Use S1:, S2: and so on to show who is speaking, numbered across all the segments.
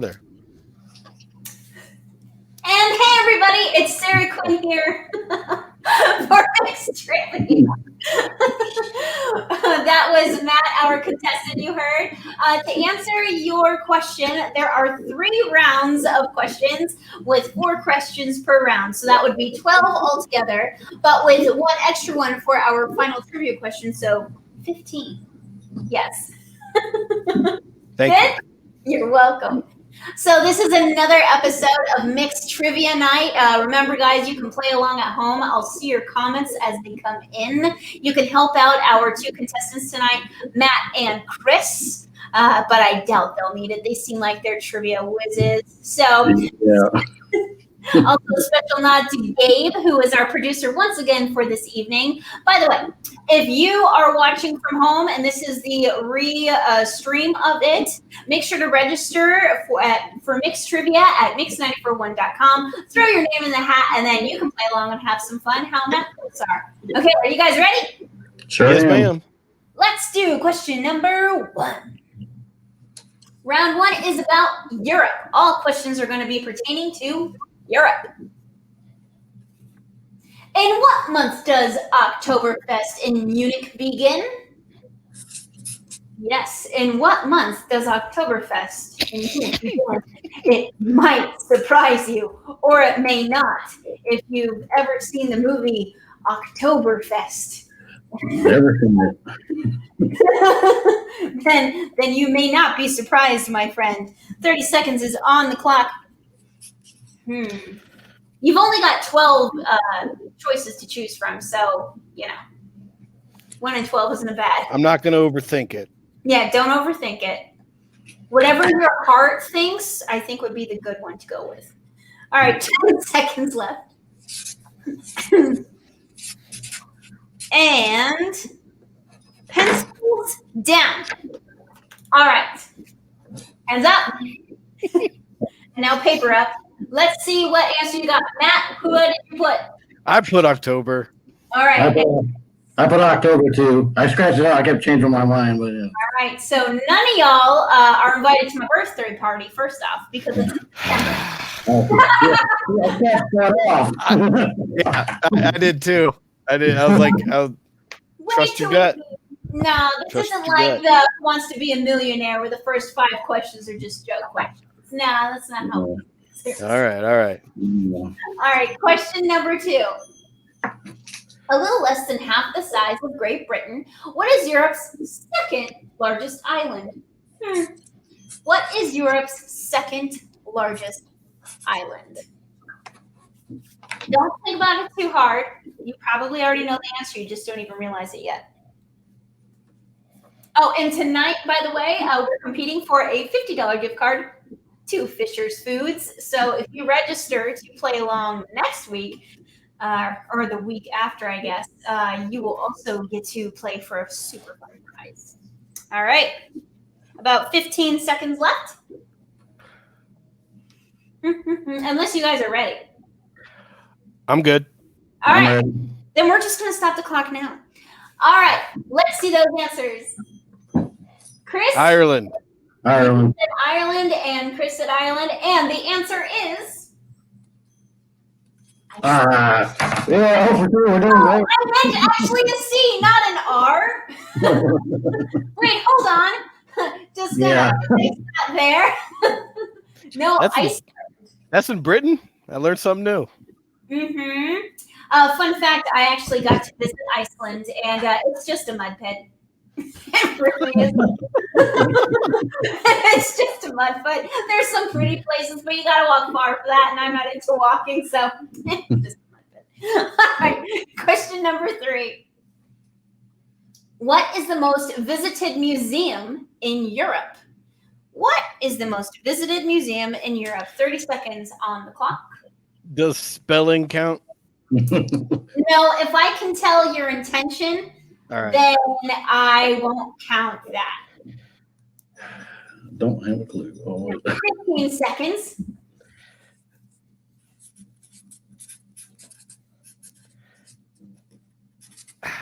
S1: There.
S2: And hey, everybody, it's Sarah Quinn here for Mixed Trivia. That was Matt, our contestant you heard. To answer your question, there are 3 rounds of questions with 4 questions per round. So that would be 12 altogether, but with 1 extra one for our final trivia question. So 15. Yes.
S1: Thank you.
S2: You're welcome. So this is another episode of Mixed Trivia Night. Remember, guys, you can play along at home. I'll see your comments as they come in. You can help out our 2 contestants tonight, Matt and Chris, but I doubt they'll need it. They seem like they're trivia whizzes. So
S3: Yeah.
S2: also a special nod to Gabe, who is our producer once again for this evening. By the way, if you are watching from home and this is the stream of it, make sure to register for Mixed Trivia at mix941.com. Throw your name in the hat, and then you can play along and have some fun. How math quotes are. Okay, are you guys ready?
S3: Sure.
S1: Yes, ma'am.
S2: Let's do question number 1. Round 1 is about Europe. All questions are going to be pertaining to Europe. In what month does Oktoberfest in Munich begin? Yes, in what month does Oktoberfest in Munich begin? It might surprise you, or it may not. If you've ever seen the movie Oktoberfest,
S3: Never seen it.
S2: then you may not be surprised, my friend. 30 seconds is on the clock. You've only got 12 choices to choose from, so, 1 in 12 isn't a bad.
S1: I'm not going to overthink it.
S2: Yeah, don't overthink it. Whatever your heart thinks, I think would be the good one to go with. All right, 10 seconds left. And pencils down. All right. Hands up. And now paper up. Let's see what answer you got. Matt, who did you put?
S1: I put October.
S2: All right.
S3: I put October too. I scratched it out. I kept changing my mind, but yeah.
S2: All right. So none of y'all are invited to my birthday party, first off, because it's
S1: I did too. I was like, trust your gut.
S2: No, this isn't like the Who Wants to Be a Millionaire where the first 5 questions are just joke questions. No, that's not how it works.
S1: All right.
S2: All right, question number 2. A little less than half the size of Great Britain, what is Europe's second largest island? What is Europe's second largest island? Don't think about it too hard. You probably already know the answer. You just don't even realize it yet. Oh, and tonight, by the way, we're competing for a $50 gift card to Fisher's Foods. So if you register to play along next week, or the week after, I guess, you will also get to play for a super fun prize. All right. About 15 seconds left. Unless you guys are ready.
S1: I'm good.
S2: All right. Then we're just going to stop the clock now. All right. Let's see those answers. Chris?
S1: Ireland.
S3: Ireland.
S2: Ireland, and Chris said Ireland. And the answer is...
S3: Yeah, we're doing great.
S2: I meant actually a C, not an R. Wait, hold on. Just gonna fix that there. No,
S1: That's in Britain? I learned something new.
S2: Fun fact, I actually got to visit Iceland, and it's just a mud pit. It really is. It's just a mud pit. There's some pretty places, but you gotta walk far for that, and I'm not into walking, so just a mud pit. All right, question number 3. What is the most visited museum in Europe? What is the most visited museum in Europe? 30 seconds on the clock.
S1: Does spelling count?
S2: No, if I can tell your intention, then I won't count that.
S3: Don't have a clue.
S2: 15 seconds.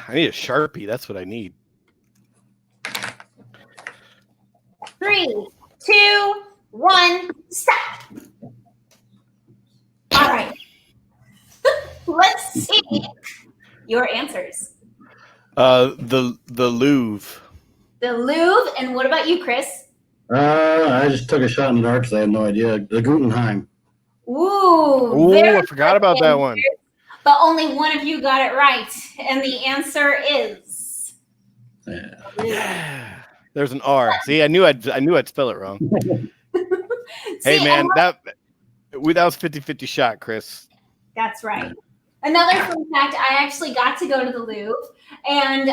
S1: I need a Sharpie. That's what I need.
S2: 3, 2, 1, stop. All right. Let's see your answers.
S1: The Louvre.
S2: The Louvre, and what about you, Chris?
S3: I just took a shot in the dark because I had no idea. The Guggenheim.
S2: Ooh,
S1: I forgot about that one.
S2: But only one of you got it right, and the answer is.
S3: Yeah.
S1: There's an R. See, I knew I'd spell it wrong. Hey, man, that was 50-50 shot, Chris.
S2: That's right. Another fun fact, I actually got to go to the Louvre, and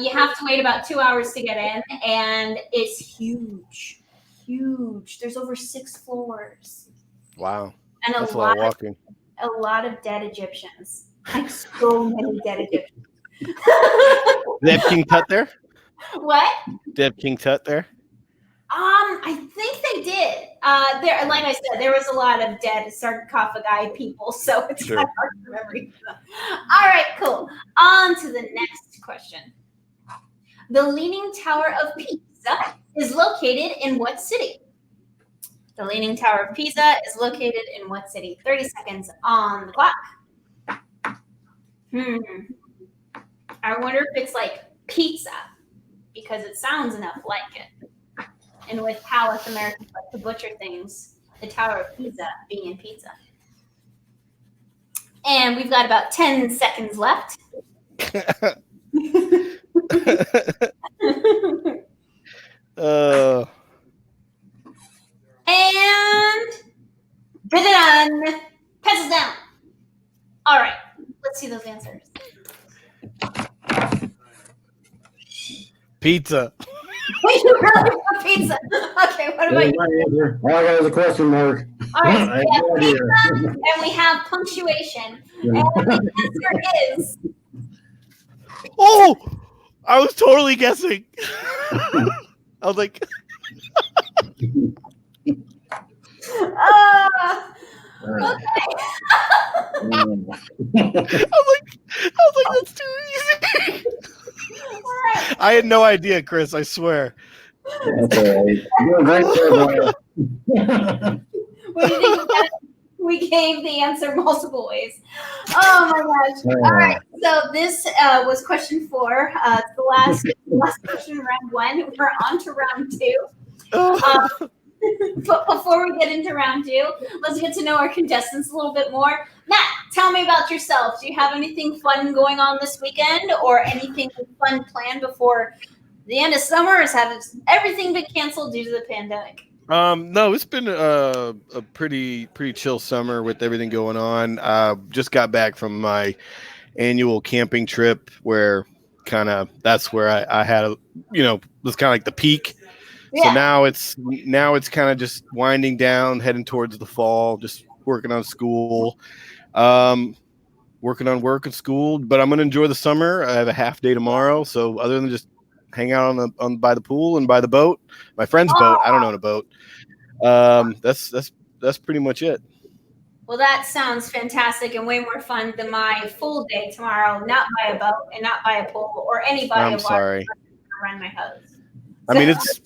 S2: you have to wait about 2 hours to get in, and it's huge. Huge. There's over 6 floors.
S1: Wow.
S2: And
S1: That's a lot of walking.
S2: A lot of dead Egyptians. Like so many dead Egyptians.
S1: They have King Tut there?
S2: What?
S1: They have King Tut there?
S2: I think they did. There, like I said, there was a lot of dead sarcophagi people, so it's kind of hard to remember. All right, cool. On to the next question. The Leaning Tower of Pisa is located in what city? The Leaning Tower of Pisa is located in what city? 30 seconds on the clock. I wonder if it's like pizza, because it sounds enough like it. And with how us Americans like to butcher things, the Tower of Pisa being in pizza. And we've got about 10 seconds left. And done. Pencils down. All right. Let's see those answers.
S1: Pizza.
S2: You really want pizza? Okay, what about you?
S3: All I got is a question mark.
S2: All right, so we have pizza and we have punctuation. And the answer is.
S1: Oh, I was totally guessing. I was like.
S2: Okay.
S1: I was like, that's too easy.
S2: Right.
S1: I had no idea, Chris. I swear.
S3: That's all right. You're great there,
S2: What do you think of that? We gave the answer multiple ways. Oh my gosh. All right. So this was question 4. It's the last question, round 1. We're on to round 2. But before we get into round 2, let's get to know our contestants a little bit more. Matt, tell me about yourself. Do you have anything fun going on this weekend, or anything fun planned before the end of summer? Or has everything been canceled due to the pandemic?
S1: No, it's been a pretty chill summer with everything going on. Just got back from my annual camping trip, where that's where I had was kind of like the peak. Yeah. So now it's kind of just winding down, heading towards the fall, just working on school, working on work and school. But I'm gonna enjoy the summer. I have a half day tomorrow, so other than just hang out on by the pool and by the boat, my friend's boat. I don't own a boat. That's pretty much it.
S2: Well, that sounds fantastic and way more fun than my full day tomorrow. Not by a boat and not by a pool or any body of water
S1: sorry.
S2: Around my house.
S1: I mean, it's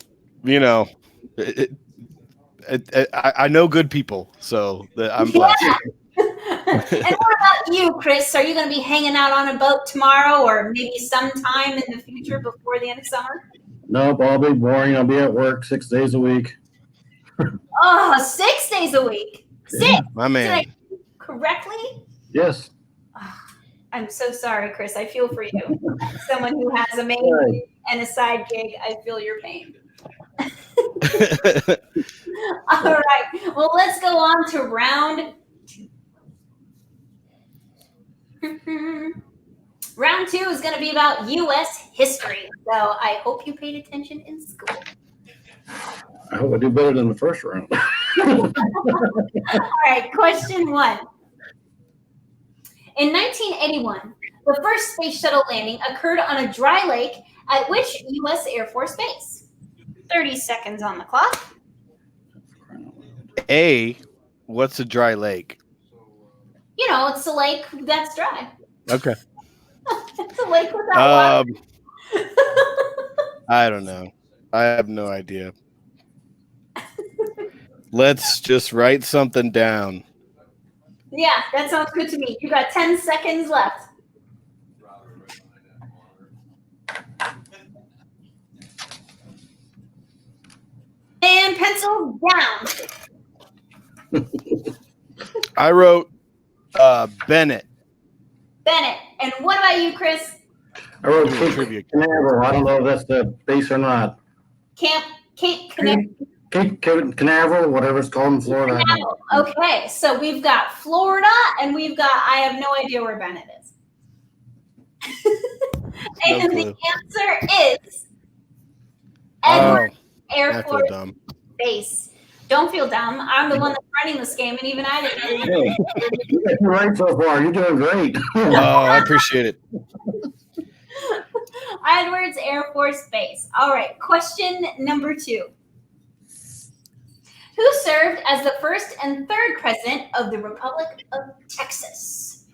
S1: I know good people, so I'm blessed.
S2: Yeah. And what about you, Chris? Are you going to be hanging out on a boat tomorrow, or maybe sometime in the future before the end of summer?
S3: Nope, I'll be boring. I'll be at work 6 days a week.
S2: Oh, 6 days a week. 6.
S1: My man.
S2: Did I do correctly?
S3: Yes.
S2: Oh, I'm so sorry, Chris. I feel for you. As someone who has a main and a side gig, I feel your pain. All right. Well, let's go on to round 2. Round 2 is going to be about U.S. history. So I hope you paid attention in school.
S3: I hope I do better than the first round.
S2: All right. Question 1. In 1981, the first space shuttle landing occurred on a dry lake at which U.S. Air Force base? 30 seconds on the clock.
S1: What's a dry lake?
S2: It's a lake that's dry.
S1: Okay.
S2: It's a lake without water.
S1: I don't know. I have no idea. Let's just write something down.
S2: Yeah, that sounds good to me. You got 10 seconds left. And pencil down.
S1: I wrote Bennett.
S2: Bennett. And what about you, Chris?
S3: I wrote
S1: Trivia.
S3: Canaveral. I don't know if that's the base or not.
S2: Cape Canaveral.
S3: Cape Canaveral, whatever it's called in Florida.
S2: Okay, so we've got Florida, and we've got, I have no idea where Bennett is. And the answer is Edwards Air Force Base. Don't feel dumb. I'm the one that's running this game, and even I didn't know.
S3: You're right so far. You're doing great.
S1: Oh, I appreciate it.
S2: Edwards Air Force Base. All right, question number 2. Who served as the first and third president of the Republic of Texas?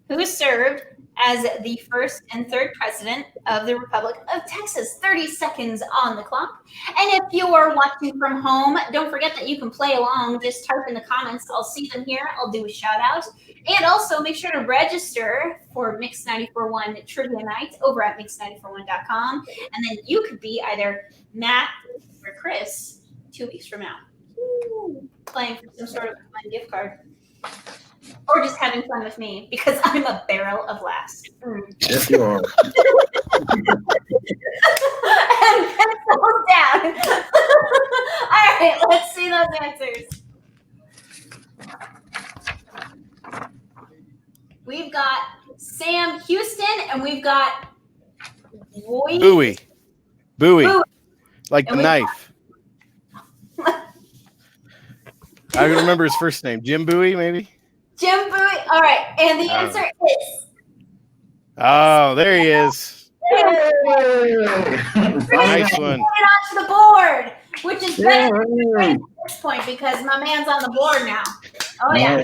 S2: Who served as the first and third president of the Republic of Texas? 30 seconds on the clock. And if you are watching from home, don't forget that you can play along. Just type in the comments. I'll see them here. I'll do a shout out. And also make sure to register for Mix 94.1 Trivia Night over at mix941.com. And then you could be either Matt or Chris 2 weeks from now. Playing for some sort of fun gift card. Or just having fun with me because I'm a barrel of laughs.
S3: Yes, you are.
S2: And pencils down. All right, let's see those answers. We've got Sam Houston and we've got
S1: Bowie. Like the knife. I remember his first name. Jim Bowie, maybe?
S2: Jim Bowie. All right. And the answer is.
S1: Oh, there he is.
S3: Hey.
S1: Nice one.
S2: Put it onto the board, which is better at this point because my man's on the board now. Oh, yeah.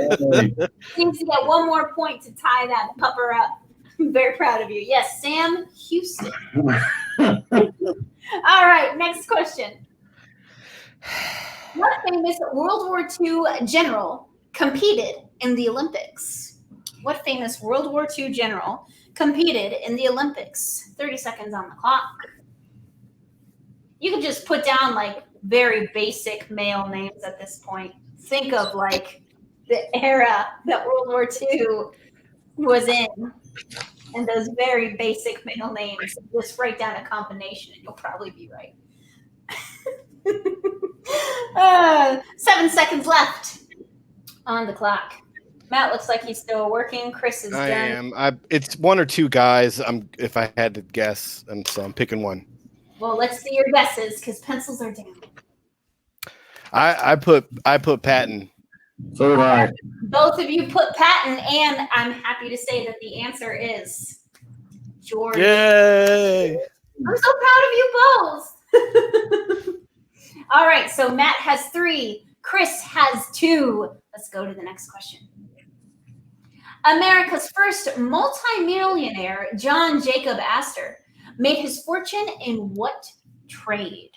S2: Seems to get one more point to tie that pupper up. I'm very proud of you. Yes, Sam Houston. All right. Next question. What famous World War II general competed in the Olympics? What famous World War II general competed in the Olympics? 30 seconds on the clock. You could just put down like very basic male names at this point. Think of like the era that World War II was in and those very basic male names. Just write down a combination and you'll probably be right. 7 seconds left on the clock. Matt looks like he's still working. Chris is done.
S1: I am. It's one or two guys. If I had to guess, and so I'm picking one.
S2: Well, let's see your guesses because pencils are down.
S1: I put Patton.
S3: So did I.
S2: Both of you put Patton, and I'm happy to say that the answer is George.
S1: Yay!
S2: I'm so proud of you both. All right, so Matt has 3. Chris has 2. Let's go to the next question. America's first multimillionaire, John Jacob Astor, made his fortune in what trade?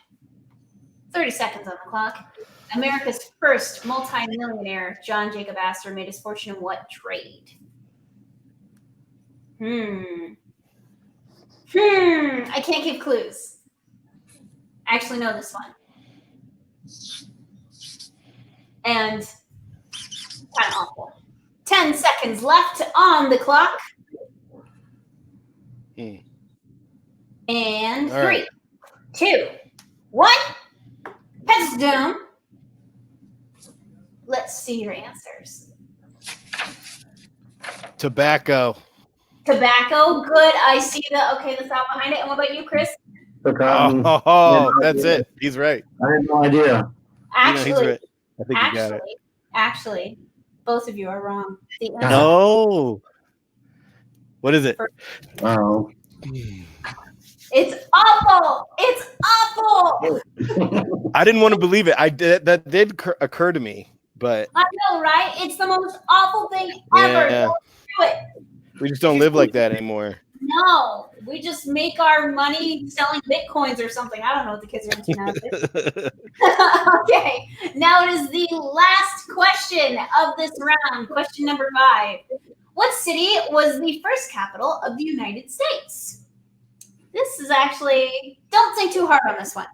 S2: 30 seconds on the clock. America's first multimillionaire, John Jacob Astor, made his fortune in what trade? I can't give clues. I actually know this one. And kind of awful. 10 seconds left on the clock. And 3, 2, 1. Pencils down. Let's see your answers.
S1: Tobacco.
S2: Tobacco. Good. I see the thought behind it. And what about you, Chris?
S1: That's it. He's right.
S3: I had no idea.
S2: Actually,
S1: he's right. I think you got it.
S2: Actually, both of you are wrong.
S1: No. What is it?
S3: Oh.
S2: It's awful. It's awful.
S1: I didn't want to believe it. That did occur to me, but
S2: I know, right? It's the most awful thing ever.
S1: Yeah.
S2: Don't do it.
S1: We just don't live like that anymore.
S2: No, we just make our money selling bitcoins or something. I don't know what the kids are into nowadays. Okay, now it is the last question of this round. Question number 5. What city was the first capital of the United States? This is actually, don't think too hard on this one.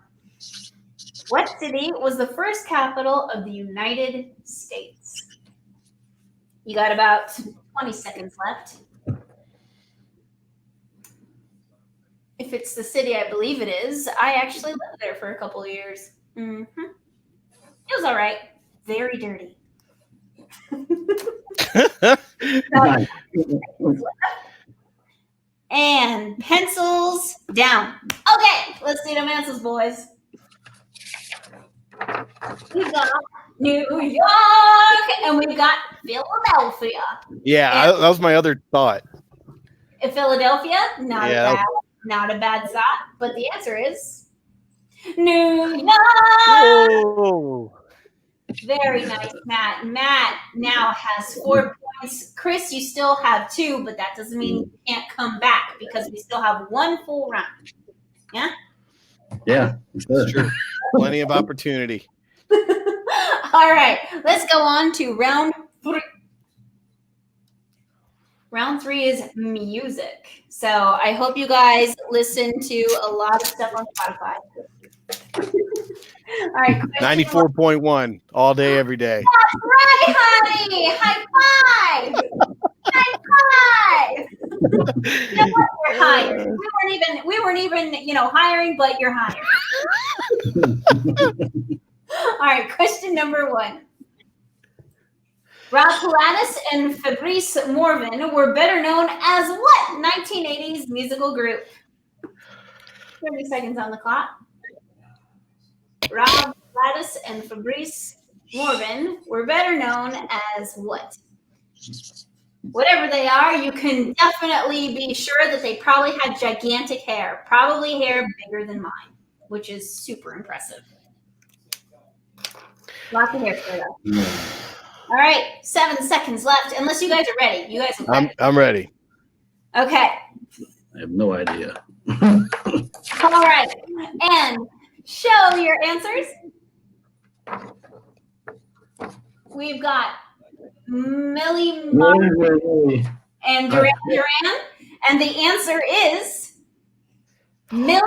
S2: What city was the first capital of the United States? You got about 20 seconds left. If it's the city I believe it is, I actually lived there for a couple of years. It was all right. Very dirty. And pencils down. Okay, let's do them answers, boys. We got New York and we got Philadelphia.
S1: Yeah, that was my other thought.
S2: In Philadelphia, not a bad thought, but the answer is New York.
S1: Whoa.
S2: Very nice, Matt. Matt now has 4 points. Chris, you still have 2, but that doesn't mean you can't come back because we still have 1 full round. Yeah?
S3: Yeah,
S1: That's true. Plenty of opportunity.
S2: All right, let's go on to round 3. Round 3 is music. So I hope you guys listen to a lot of stuff on Spotify. All right.
S1: 94.1 all day, every day.
S2: That's right, honey. High five. High five. You know what? You're hired. We weren't even, hiring, but you're hired. All right. Question number 1. Ralph Pilatus and Fabrice Morvan were better known as what 1980s musical group? 30 seconds on the clock. Rob Pilatus and Fabrice Morvan were better known as what? Whatever they are, you can definitely be sure that they probably had gigantic hair. Probably hair bigger than mine, which is super impressive. Lots of hair for that. All right, 7 seconds left. Unless you guys are ready. You guys are ready.
S1: I'm ready.
S2: Okay.
S3: I have no idea.
S2: All right. And show your answers. We've got Millie Martin and Duran Duran. And the answer is Millie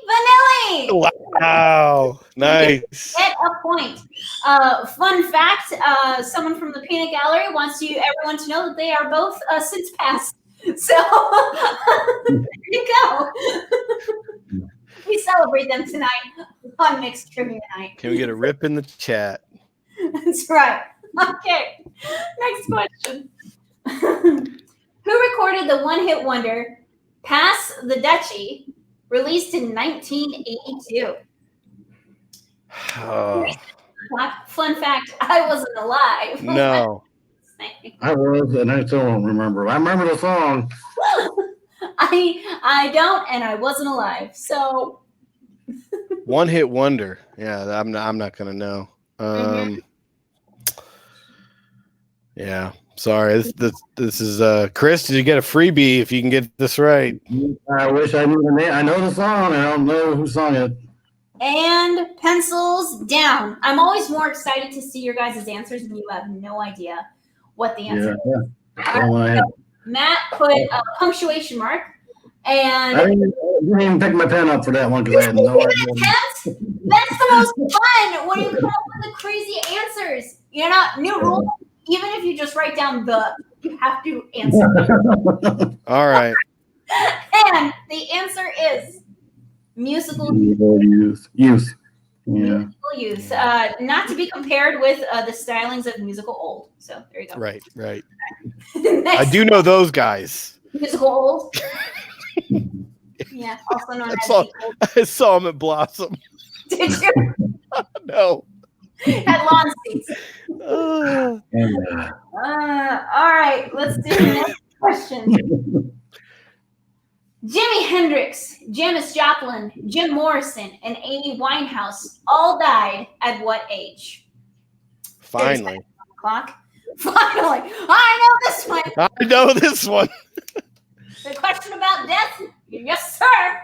S2: Vanilli.
S1: Wow. Nice.
S2: Get a point. Fun fact, someone from the peanut gallery wants everyone to know that they are both since passed. So there you go. We celebrate them tonight on Mixed Trivia Night.
S1: Can we get a rip in the chat?
S2: That's right. Okay. Next question. Who recorded the one-hit wonder Pass the Duchy, released in 1982?
S1: Oh.
S2: Fun fact, I wasn't alive.
S1: No.
S3: I was, and I still don't remember. I remember the song.
S2: I don't, and I wasn't alive. So
S1: One hit wonder. Yeah, I'm not gonna know. Yeah. Sorry. This is Chris. Did you get a freebie if you can get this right?
S3: I wish I knew the name. I know the song. I don't know who sung it.
S2: And pencils down. I'm always more excited to see your guys' answers, and you have no idea what the answer is.
S3: Yeah.
S2: So Matt put a punctuation mark, and
S3: I didn't even pick my pen up for that one because I had no idea.
S2: That's the most fun when you come up with the crazy answers. New rule. Even if you just write down you have to answer.
S1: All right.
S2: And the answer is musical
S3: youth. Yeah.
S2: Musical youth. Not to be compared with the stylings of musical old. So there you go.
S1: Right.
S2: Next,
S1: I do know those guys.
S2: musical old. Yeah, also known as
S1: saw,
S2: the old.
S1: I saw him at Blossom.
S2: Did you?
S1: No.
S2: Had lawn seats. All right, let's do the next question. Jimi Hendrix, Janis Joplin, Jim Morrison, and Amy Winehouse all died at what age?
S1: Finally.
S2: Clock. Finally. I know this one.
S1: I know this one.
S2: The question about death? Yes, sir.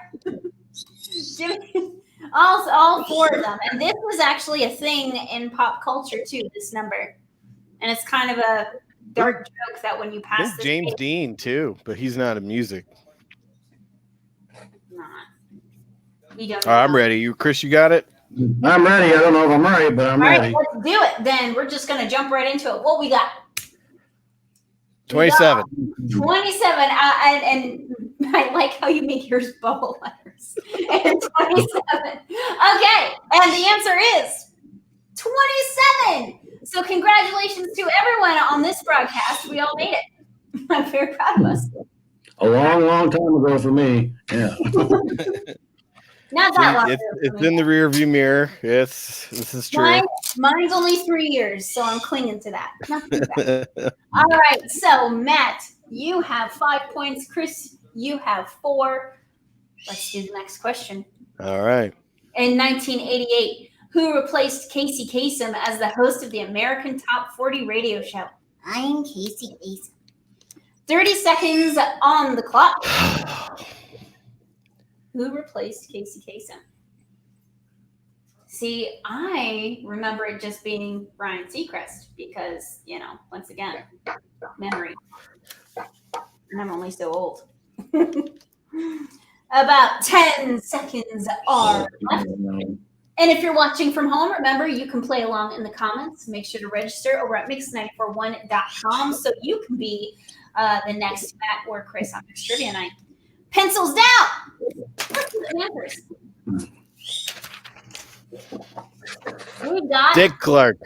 S2: Jimmy, all four of them. And this was actually a thing in pop culture, too, this number. And it's kind of a dark joke that when you
S1: I
S2: pass
S1: think
S2: this
S1: James
S2: page,
S1: Dean too, but he's not in music.
S2: not. You don't
S1: All right,
S2: know.
S1: I'm ready. Chris, you got it?
S3: I'm ready. I don't know if I'm right, but I'm
S2: All right,
S3: ready.
S2: let's do it then. We're just going to jump right into it. What we got?
S1: 27.
S2: 27. And I like how you make yours bubble letters. And 27. Okay. And the answer is 27. So congratulations to everyone on this broadcast. We all made it. I'm very proud of us.
S3: A long, long time ago for me. Yeah.
S2: Not that long.
S1: It's in the rearview mirror. This is true.
S2: Mine's only 3 years, so I'm clinging to that. Not too bad. All right. So Matt, you have 5 points. Chris, you have 4. Let's do the next question.
S1: All right.
S2: In 1988, who replaced Casey Kasem as the host of the American Top 40 radio show? I'm Casey Kasem. 30 seconds on the clock. Who replaced Casey Kasem? See, I remember it just being Ryan Seacrest because, once again, memory. And I'm only so old. About 10 seconds are left. And if you're watching from home, remember you can play along in the comments. Make sure to register over at mix941.com so you can be the next Matt or Chris on this trivia night. Pencils down. Let's do the answers. We got
S1: Dick Clark.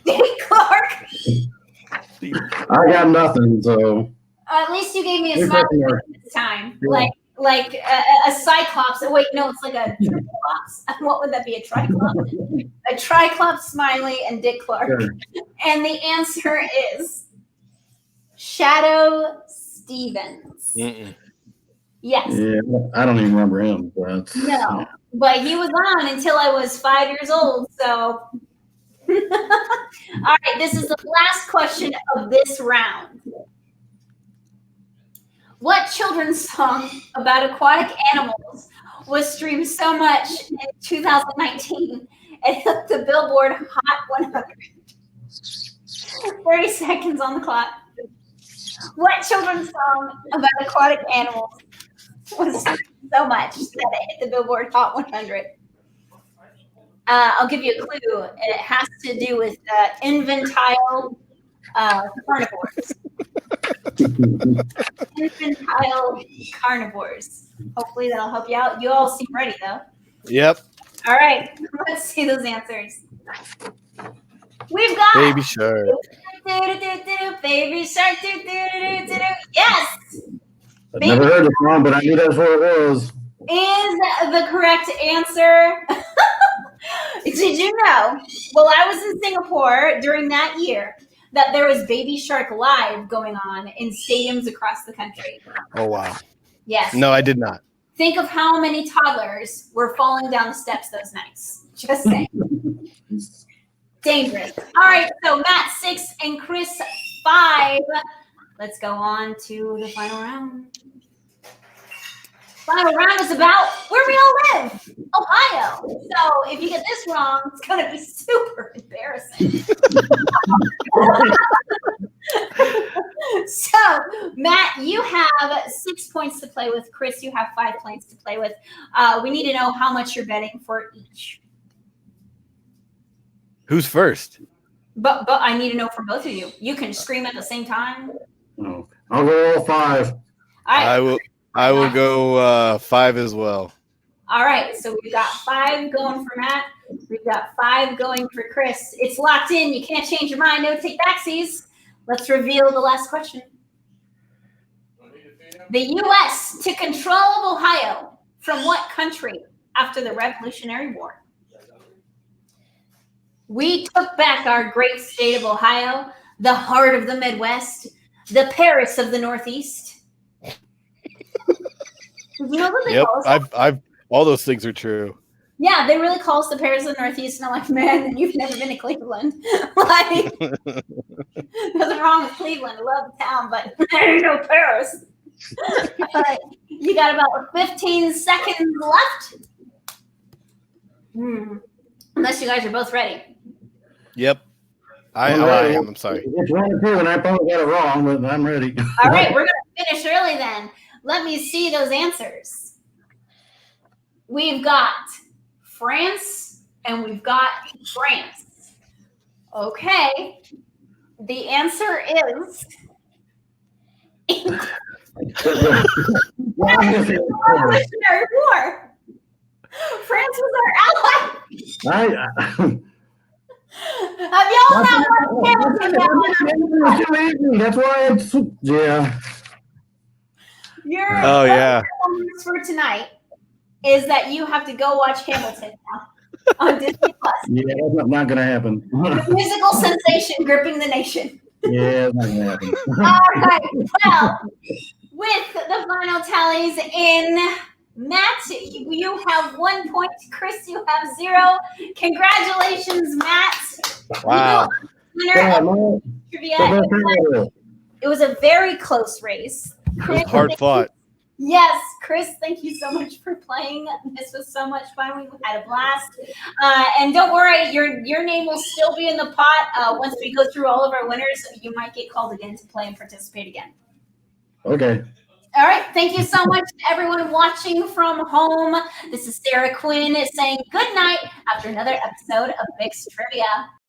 S2: Dick Clark.
S3: I got nothing, so.
S2: At least you gave me a smile this time.
S3: Yeah.
S2: Like a cyclops. Wait, no, it's like a triclops. What would that be? A triclops? A triclops, Smiley, and Dick Clark.
S3: Sure.
S2: And the answer is Shadow Stevens.
S1: Mm-mm.
S2: Yes.
S3: Yeah, I don't even remember him. But
S2: No, but he was on until I was 5 years old. So, all right, this is the last question of this round. What children's song about aquatic animals was streamed so much in 2019 it hit the Billboard Hot 100? 30 seconds on the clock. What children's song about aquatic animals was streamed so much that it hit the Billboard Hot 100? I'll give you a clue. It has to do with infantile carnivores. Infantile carnivores. Hopefully that'll help you out. You all seem ready, though.
S1: Yep.
S2: All right. Let's see those answers. We've got
S1: Baby Shark.
S2: Baby Shark. Yes.
S3: I've never heard the song, but I knew that's what it was.
S2: Is the correct answer. Did you know, while I was in Singapore during that year, that there was Baby Shark Live going on in stadiums across the country?
S1: Oh, wow.
S2: Yes.
S1: No, I did not.
S2: Think of how many toddlers were falling down the steps those nights. Just saying. Dangerous. All right, so Matt 6 and Chris 5. Let's go on to the final round. Final round is about where we all live, Ohio. So if you get this wrong, it's going to be super embarrassing. So, Matt, you have 6 points to play with. Chris, you have 5 points to play with. We need to know how much you're betting for each.
S1: Who's first?
S2: But I need to know from both of you. You can scream at the same time.
S3: Oh, I'll go all 5.
S2: All right.
S1: I will go 5 as well.
S2: All right, so we've got 5 going for Matt. We've got 5 going for Chris. It's locked in. You can't change your mind. No take backsies. Let's reveal the last question. The U.S. took control of Ohio from what country after the Revolutionary War? We took back our great state of Ohio, the heart of the Midwest, the Paris of the Northeast. You know what they
S1: Yep,
S2: call us?
S1: I've all those things are true.
S2: Yeah, they really call us the Paris of the Northeast, and I'm like, man, you've never been to Cleveland. Like, nothing wrong with Cleveland. I love the town, but there ain't no Paris. All right. You got about 15 seconds left. Unless you guys are both ready.
S1: Yep. I am. I'm sorry.
S3: It's 1-2, and I probably got it wrong, but I'm ready.
S2: All right, we're going to finish early then. Let me see those answers. We've got France and we've got France. Okay. The answer is war. France was our ally. Have y'all not watched Hamilton?
S3: That's why it's
S2: Your homework for tonight is that you have to go watch Hamilton now on Disney Plus.
S3: Yeah, that's not going to happen.
S2: The musical sensation gripping the nation.
S3: Yeah, that's not going to happen.
S2: All right. Well, with the final tallies in, Matt, you have 1 point. Chris, you have 0. Congratulations, Matt.
S1: Wow.
S2: Trivia. It was a very close race. Chris,
S1: it was hard fought.
S2: Yes, Chris, thank you so much for playing. This was so much fun. We had a blast. And don't worry, your name will still be in the pot. Once we go through all of our winners, you might get called again to play and participate again.
S3: Okay.
S2: All right. Thank you so much to everyone watching from home. This is Sarah Quinn saying good night after another episode of Mixed Trivia.